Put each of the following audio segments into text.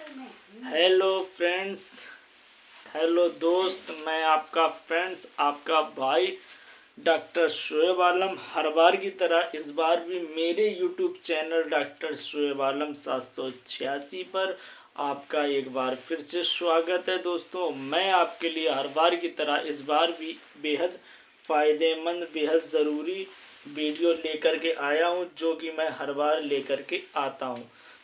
Hello friends, hello दोस्त। मैं आपका फ्रेंड्स, आपका भाई डॉक्टर शोएब आलम। हर बार की तरह इस बार भी मेरे यूट्यूब चैनल डॉक्टर शोएब आलम 786 पर आपका एक बार फिर से स्वागत है। दोस्तों, मैं आपके लिए हर बार की तरह इस बार भी बेहद फ़ायदेमंद, बेहद ज़रूरी वीडियो लेकर के आया हूं, जो कि मैं हर बार लेकर के आता हूं।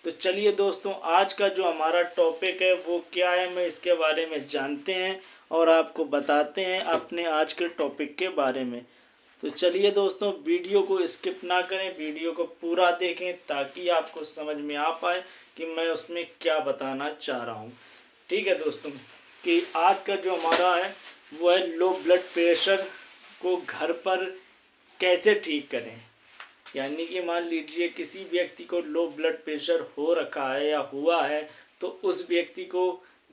तो चलिए दोस्तों, आज का जो हमारा टॉपिक है वो क्या है, मैं इसके बारे में जानते हैं और आपको बताते हैं अपने आज के टॉपिक के बारे में। तो चलिए दोस्तों, वीडियो को स्किप ना करें, वीडियो को पूरा देखें ताकि आपको समझ में आ पाए कि मैं उसमें क्या बताना चाह रहा हूँ। ठीक है दोस्तों, कि आज का जो हमारा है वो है लो ब्लड प्रेशर को घर पर कैसे ठीक करें। यानी कि मान लीजिए किसी व्यक्ति को लो ब्लड प्रेशर हो रखा है या हुआ है, तो उस व्यक्ति को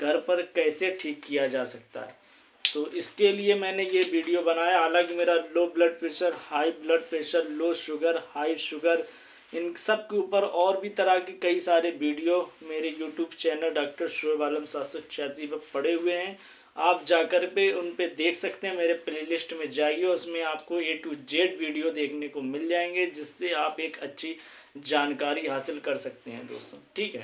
घर पर कैसे ठीक किया जा सकता है। तो इसके लिए मैंने ये वीडियो बनाया। हालांकि मेरा low blood pressure, high blood pressure, low sugar, high sugar, इन सब के ऊपर और भी तरह के कई सारे वीडियो मेरे यूट्यूब चैनल डॉक्टर शोएब आलम 786 पर पड़े हुए हैं। आप जाकर पे उन पे देख सकते हैं। मेरे प्लेलिस्ट में जाइए, उसमें आपको A to Z वीडियो देखने को मिल जाएंगे, जिससे आप एक अच्छी जानकारी हासिल कर सकते हैं दोस्तों। ठीक है,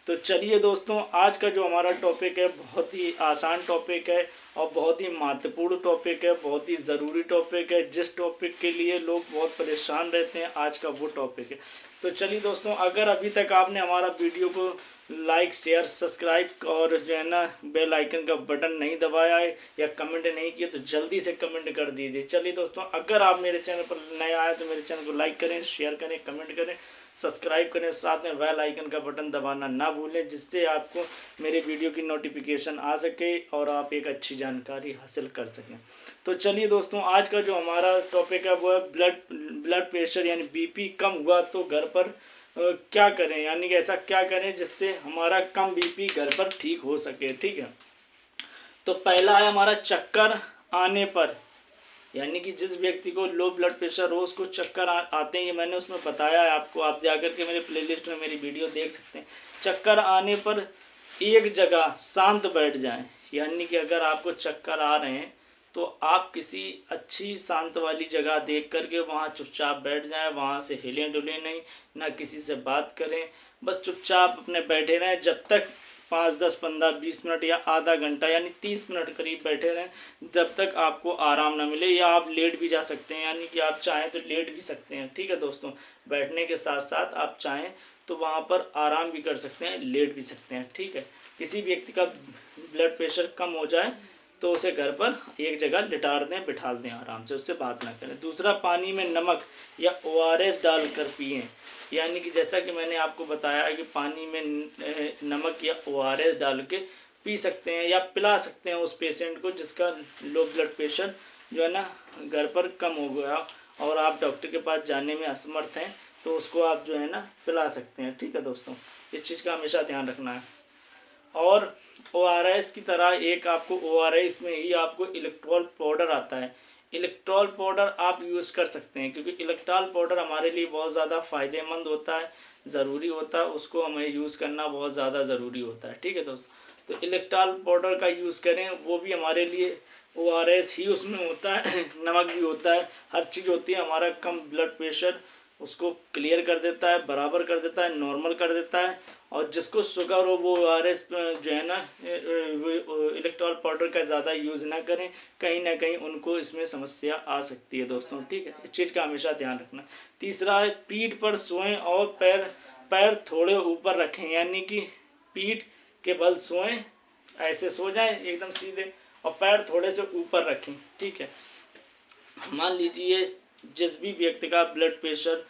तो चलिए दोस्तों, आज का जो हमारा टॉपिक है बहुत ही आसान टॉपिक है और बहुत ही महत्वपूर्ण टॉपिक है, बहुत ही ज़रूरी टॉपिक है। जिस टॉपिक के लिए लोग बहुत परेशान रहते हैं, आज का वो टॉपिक है। तो चलिए दोस्तों, अगर अभी तक आपने हमारा वीडियो को लाइक, शेयर, सब्सक्राइब और जो है ना बेल आइकन का बटन नहीं दबाया है या कमेंट नहीं किया, तो जल्दी से कमेंट कर दीजिए। चलिए दोस्तों, अगर आप मेरे चैनल पर नए आए तो मेरे चैनल को लाइक करें, शेयर करें, कमेंट करें, सब्सक्राइब करें, साथ में बेल आइकन का बटन दबाना ना भूलें, जिससे आपको मेरे वीडियो की नोटिफिकेशन आ सके और आप एक अच्छी जानकारी हासिल कर सकें। तो चलिए दोस्तों, आज का जो हमारा टॉपिक है वो है ब्लड प्रेशर यानी बीपी कम हुआ तो घर पर क्या करें, यानी कि ऐसा क्या करें जिससे हमारा कम बीपी घर पर ठीक हो सके। ठीक है, तो पहला है हमारा चक्कर आने पर। यानी कि जिस व्यक्ति को लो ब्लड प्रेशर हो उसको चक्कर आते हैं, ये मैंने उसमें बताया है आपको। आप जाकर के मेरे प्लेलिस्ट में मेरी वीडियो देख सकते हैं। चक्कर आने पर एक जगह शांत बैठ जाएं। यानी कि अगर आपको चक्कर आ रहे हैं तो आप किसी अच्छी शांत वाली जगह देख करके वहाँ चुपचाप बैठ जाएं, वहाँ से हिलें डुलें नहीं, ना किसी से बात करें, बस चुपचाप अपने बैठे रहें जब तक 5, 10, 15, 20 मिनट या आधा घंटा यानी 30 मिनट करीब बैठे रहें, जब तक आपको आराम ना मिले। या आप लेट भी जा सकते हैं, यानी कि आप चाहें तो लेट भी सकते हैं। ठीक है दोस्तों, बैठने के साथ साथ आप चाहें तो वहाँ पर आराम भी कर सकते हैं, लेट भी सकते हैं। ठीक है, किसी व्यक्ति का ब्लड प्रेशर कम हो जाए तो उसे घर पर एक जगह लिटा दें, बिठा दें आराम से, उससे बात ना करें। दूसरा, पानी में नमक या ORS डालकर पिएं। यानी कि जैसा कि मैंने आपको बताया है कि पानी में नमक या ORS डाल के पी सकते हैं या पिला सकते हैं उस पेशेंट को जिसका लो ब्लड प्रेशर जो है ना घर पर कम हो गया और आप डॉक्टर के पास जाने में असमर्थ हैं, तो उसको आप जो है ना पिला सकते हैं। ठीक है दोस्तों, इस चीज़ का हमेशा ध्यान रखना है। और ORS की तरह एक आपको ORS में ही आपको इलेक्ट्रॉल पाउडर आता है। इलेक्ट्रॉल पाउडर आप यूज़ कर सकते हैं, क्योंकि इलेक्ट्रॉल पाउडर हमारे लिए बहुत ज़्यादा फ़ायदेमंद होता है, ज़रूरी होता है, उसको हमें यूज़ करना बहुत ज़्यादा ज़रूरी होता है। ठीक है दोस्तों, तो इलेक्ट्रॉल पाउडर का यूज़ करें, वो भी हमारे लिए ORS ही उसमें होता है, नमक भी होता है, हर चीज़ होती है। हमारा कम ब्लड प्रेशर उसको क्लियर कर देता है, बराबर कर देता है, नॉर्मल कर देता है। और जिसको शुगर हो वो ORS जो है ना इलेक्ट्रॉल पाउडर का ज़्यादा यूज़ ना करें, कहीं ना कहीं उनको इसमें समस्या आ सकती है दोस्तों। ठीक है, इस चीज़ का हमेशा ध्यान रखना। तीसरा है, पीठ पर सोएं और पैर पैर थोड़े ऊपर रखें। यानी कि पीठ के बल सोएं, ऐसे सो जाएं एकदम सीधे, और पैर थोड़े से ऊपर रखें। ठीक है, मान लीजिए जिस भी व्यक्ति का ब्लड प्रेशर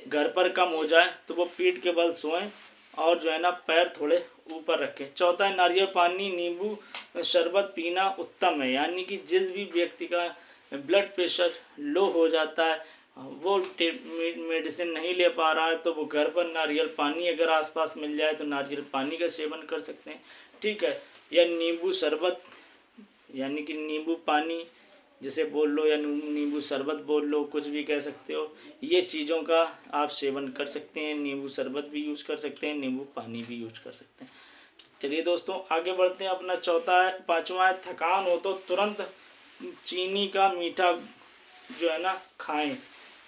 घर पर कम हो जाए तो वो पीठ के बल सोएं और जो है ना पैर थोड़े ऊपर रखें। चौथा है, नारियल पानी, नींबू शरबत पीना उत्तम है। यानी कि जिस भी व्यक्ति का ब्लड प्रेशर लो हो जाता है, वो मेडिसिन नहीं ले पा रहा है, तो वो घर पर नारियल पानी अगर आसपास मिल जाए तो नारियल पानी का सेवन कर सकते हैं। ठीक है, या नींबू शरबत, यानी कि नींबू पानी जिसे बोल लो या नींबू शरबत बोल लो, कुछ भी कह सकते हो, ये चीज़ों का आप सेवन कर सकते हैं। नींबू शरबत भी यूज़ कर सकते हैं, नींबू पानी भी यूज कर सकते हैं। चलिए दोस्तों आगे बढ़ते हैं। अपना पांचवा है, थकान हो तो तुरंत चीनी का मीठा जो है ना खाएं।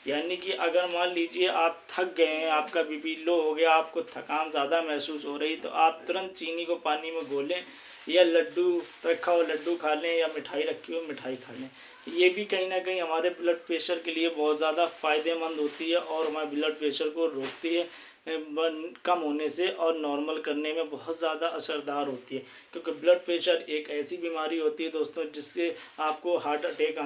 यानी कि अगर मान लीजिए आप थक गए हैं, आपका बीपी लो हो गया, आपको थकान ज़्यादा महसूस हो रही, तो आप तुरंत चीनी को पानी में घोलें, या लड्डू रखा हो लड्डू खा लें, या मिठाई रखी हो मिठाई खा लें। ये भी कहीं ना कहीं हमारे ब्लड प्रेशर के लिए बहुत ज़्यादा फ़ायदेमंद होती है और हमारे ब्लड प्रेशर को रोकती है कम होने से, और नॉर्मल करने में बहुत ज़्यादा असरदार होती है। क्योंकि ब्लड प्रेशर एक ऐसी बीमारी होती है दोस्तों जिससे आपको हार्ट अटैक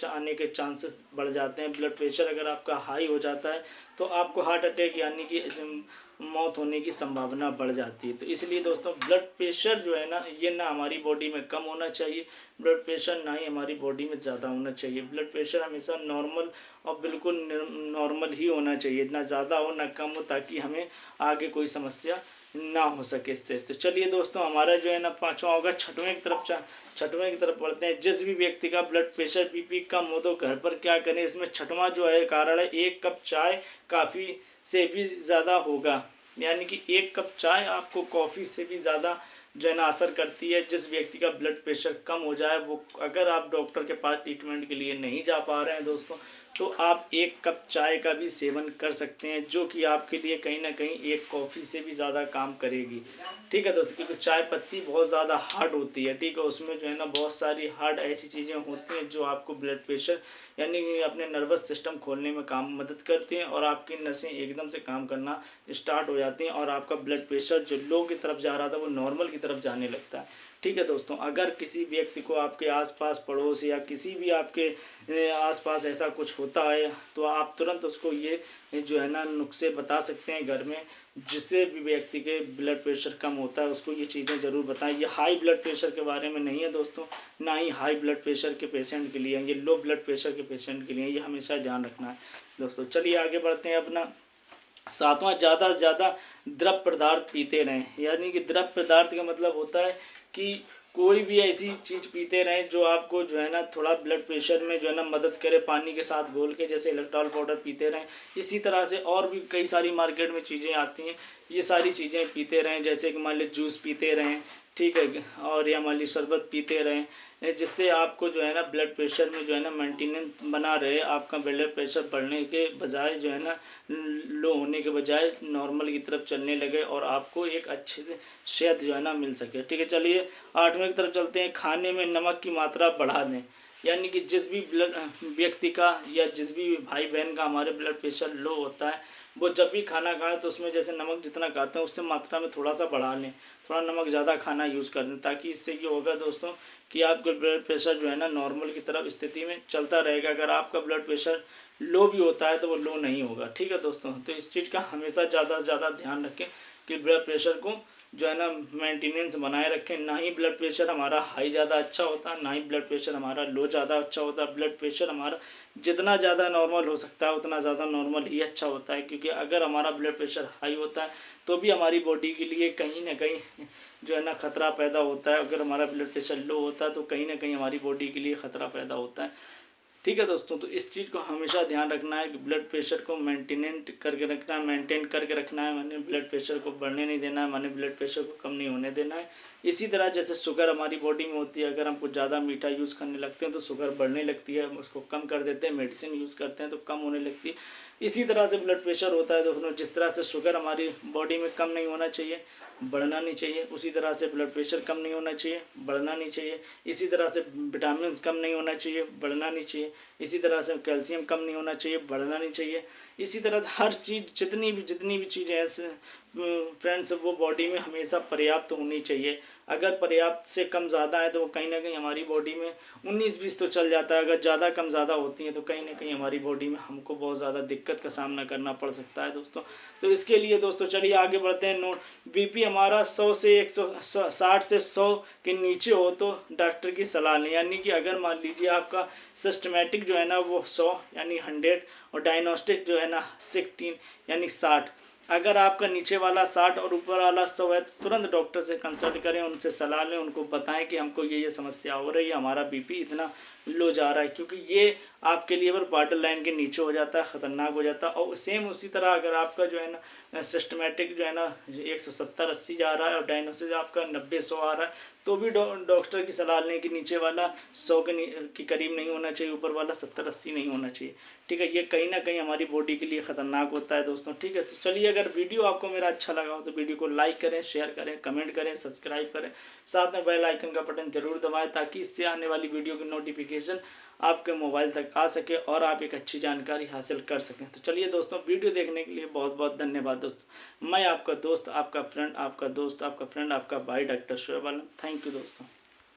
आने के चांसेस बढ़ जाते हैं। ब्लड प्रेशर अगर आपका हाई हो जाता है तो आपको हार्ट अटैक यानी कि मौत होने की संभावना बढ़ जाती है। तो इसलिए दोस्तों ब्लड प्रेशर जो है ना, ये ना हमारी बॉडी में कम होना चाहिए, ब्लड प्रेशर ना ही हमारी बॉडी में ज़्यादा होना चाहिए। ब्लड प्रेशर हमेशा नॉर्मल और बिल्कुल नॉर्मल ही होना चाहिए, ना ज़्यादा हो ना कम हो, ताकि हमें आगे कोई समस्या ना हो सके इससे। तो चलिए दोस्तों हमारा जो है ना पाँचवा होगा, छठवें की तरफ बढ़ते हैं। जिस भी व्यक्ति का ब्लड प्रेशर बीपी कम हो तो घर पर क्या करें। इसमें छठवां जो है कारण है, 1 कप चाय काफ़ी से भी ज़्यादा होगा। यानी कि 1 कप चाय आपको कॉफ़ी से भी ज़्यादा जो है ना असर करती है। जिस व्यक्ति का ब्लड प्रेशर कम हो जाए, वो अगर आप डॉक्टर के पास ट्रीटमेंट के लिए नहीं जा पा रहे हैं दोस्तों, तो आप 1 कप चाय का भी सेवन कर सकते हैं, जो कि आपके लिए कहीं ना कहीं एक कॉफ़ी से भी ज़्यादा काम करेगी। ठीक है दोस्तों, क्योंकि चाय पत्ती बहुत ज़्यादा हार्ड होती है। ठीक है, उसमें जो है ना बहुत सारी हार्ड ऐसी चीज़ें होती हैं जो आपको ब्लड प्रेशर यानी कि अपने नर्वस सिस्टम खोलने में मदद करती हैं, और आपकी नसें एकदम से काम करना स्टार्ट हो जाती हैं, और आपका ब्लड प्रेशर जो लो की तरफ जा रहा था वो नॉर्मल की तरफ जाने लगता है। ठीक है दोस्तों, अगर किसी व्यक्ति को आपके आसपास पड़ोस या किसी भी आपके आसपास ऐसा कुछ होता है, तो आप तुरंत उसको ये जो है ना नुस्खे बता सकते हैं घर में, जिससे भी व्यक्ति के ब्लड प्रेशर कम होता है उसको ये चीज़ें ज़रूर बताएं। ये हाई ब्लड प्रेशर के बारे में नहीं है दोस्तों, ना ही हाई ब्लड प्रेशर के पेशेंट के लिए, ये लो ब्लड प्रेशर के पेशेंट के लिए, ये हमेशा ध्यान रखना है दोस्तों। चलिए आगे बढ़ते हैं। अपना सातवां, ज़्यादा से ज़्यादा द्रव पदार्थ पीते रहें। यानी कि द्रव पदार्थ का मतलब होता है कि कोई भी ऐसी चीज़ पीते रहें जो आपको जो है ना थोड़ा ब्लड प्रेशर में जो है ना मदद करे, पानी के साथ घोल के, जैसे इलेक्ट्रॉल पाउडर पीते रहें। इसी तरह से और भी कई सारी मार्केट में चीज़ें आती हैं, ये सारी चीज़ें पीते रहें। जैसे कि मान लीजिए जूस पीते रहें, ठीक है, और या मान लीजिए शरबत पीते रहें, जिससे आपको जो है ना ब्लड प्रेशर में जो है ना मेंटेनेंस बना रहे, आपका ब्लड प्रेशर बढ़ने के बजाय जो है ना लो होने के बजाय नॉर्मल की तरफ चलने लगे, और आपको एक अच्छे से सेहत जो है ना मिल सके। ठीक है, चलिए आठवें की तरफ चलते हैं। खाने में नमक की मात्रा बढ़ा दें। यानी कि जिस भी व्यक्ति का या जिस भी भाई बहन का हमारे ब्लड प्रेशर लो होता है, वो जब भी खाना खाएं तो उसमें जैसे नमक जितना खाते हैं उससे मात्रा में थोड़ा सा बढ़ा लें, थोड़ा नमक ज़्यादा खाना यूज़ कर दें, ताकि इससे ये होगा दोस्तों कि आपका ब्लड प्रेशर जो है ना नॉर्मल की तरफ स्थिति में चलता रहेगा। अगर आपका ब्लड प्रेशर लो भी होता है तो वो लो नहीं होगा। ठीक है दोस्तों, तो इस चीज़ का हमेशा ज़्यादा से ज़्यादा ध्यान रखें कि ब्लड प्रेशर को जो है ना मेंटेनेंस बनाए रखें। ना ही ब्लड प्रेशर हमारा हाई ज़्यादा अच्छा होता है, ना ही ब्लड प्रेशर हमारा लो ज़्यादा अच्छा होता है। ब्लड प्रेशर हमारा जितना ज़्यादा नॉर्मल हो सकता है उतना ज़्यादा नॉर्मल ही अच्छा होता है। क्योंकि अगर हमारा ब्लड प्रेशर हाई होता है तो भी हमारी बॉडी के लिए कहीं ना कहीं जो है ना खतरा पैदा होता है। अगर हमारा ब्लड प्रेशर लो होता है तो कहीं ना कहीं हमारी बॉडी के लिए खतरा पैदा होता है। ठीक है दोस्तों, तो इस चीज़ को हमेशा ध्यान रखना है कि ब्लड प्रेशर को मेंटेन करके रखना है। मैंने ब्लड प्रेशर को बढ़ने नहीं देना है, मैंने ब्लड प्रेशर को कम नहीं होने देना है। इसी तरह जैसे शुगर हमारी बॉडी में होती है, अगर हम कुछ ज़्यादा मीठा यूज़ करने लगते हैं तो शुगर बढ़ने लगती है, हम उसको कम कर देते हैं। मेडिसिन यूज़ करते हैं तो कम होने लगती है। इसी तरह से ब्लड प्रेशर होता है दोस्तों, जिस तरह से शुगर हमारी बॉडी में कम नहीं होना चाहिए, बढ़ना नहीं चाहिए, उसी तरह से ब्लड प्रेशर कम नहीं होना चाहिए, बढ़ना नहीं चाहिए। इसी तरह से विटामिन कम नहीं होना चाहिए, बढ़ना नहीं चाहिए। इसी तरह से कैल्शियम कम नहीं होना चाहिए, बढ़ना नहीं चाहिए। इसी तरह से हर चीज़ जितनी भी चीज़ें हैं फ्रेंड्स, वो बॉडी में हमेशा पर्याप्त होनी चाहिए। अगर पर्याप्त से कम ज़्यादा है तो वो कहीं ना कहीं हमारी बॉडी में 19-20 तो चल जाता है। अगर ज़्यादा कम ज़्यादा होती हैं तो कहीं ना कहीं हमारी बॉडी में हमको बहुत ज़्यादा दिक्कत का सामना करना पड़ सकता है दोस्तों। तो इसके लिए दोस्तों चलिए आगे बढ़ते हैं। बीपी हमारा 100 से 160 से 100 के नीचे हो तो डॉक्टर की सलाह लें। यानी कि अगर मान लीजिए आपका सिस्टमेटिक जो है ना वो 100 यानी 100 और डायग्नोस्टिक जो है ना 16 यानी 60, अगर आपका नीचे वाला 60 और ऊपर वाला 100 है तो तुरंत डॉक्टर से कंसल्ट करें, उनसे सलाह लें, उनको बताएं कि हमको ये समस्या हो रही है, हमारा बीपी इतना लो जा रहा है, क्योंकि ये आपके लिए पर बॉर्डर लाइन के नीचे हो जाता है, ख़तरनाक हो जाता है। और सेम उसी तरह अगर आपका जो है ना सिस्टमेटिक जो है ना 170-80 जा रहा है और डायग्नोसिस आपका 90-100 आ रहा है, तो भी डॉक्टर की सलाह लें कि नीचे वाला 100 के करीब नहीं होना चाहिए, ऊपर वाला 70-80 नहीं होना चाहिए। ठीक है, ये कहीं ना कहीं हमारी बॉडी के लिए ख़तरनाक होता है दोस्तों। ठीक है, तो चलिए, अगर वीडियो आपको मेरा अच्छा लगा हो तो वीडियो को लाइक करें, शेयर करें, कमेंट करें, सब्सक्राइब करें, साथ में बेल आइकन का बटन जरूर दबाएं ताकि इससे आने वाली वीडियो की नोटिफिकेशन आपके मोबाइल तक आ सके और आप एक अच्छी जानकारी हासिल कर सकें। तो चलिए दोस्तों, वीडियो देखने के लिए बहुत बहुत धन्यवाद दोस्तों। मैं आपका दोस्त, आपका फ्रेंड, आपका दोस्त, आपका फ्रेंड, आपका भाई doctor Shoaib Alam. Thank you दोस्तों।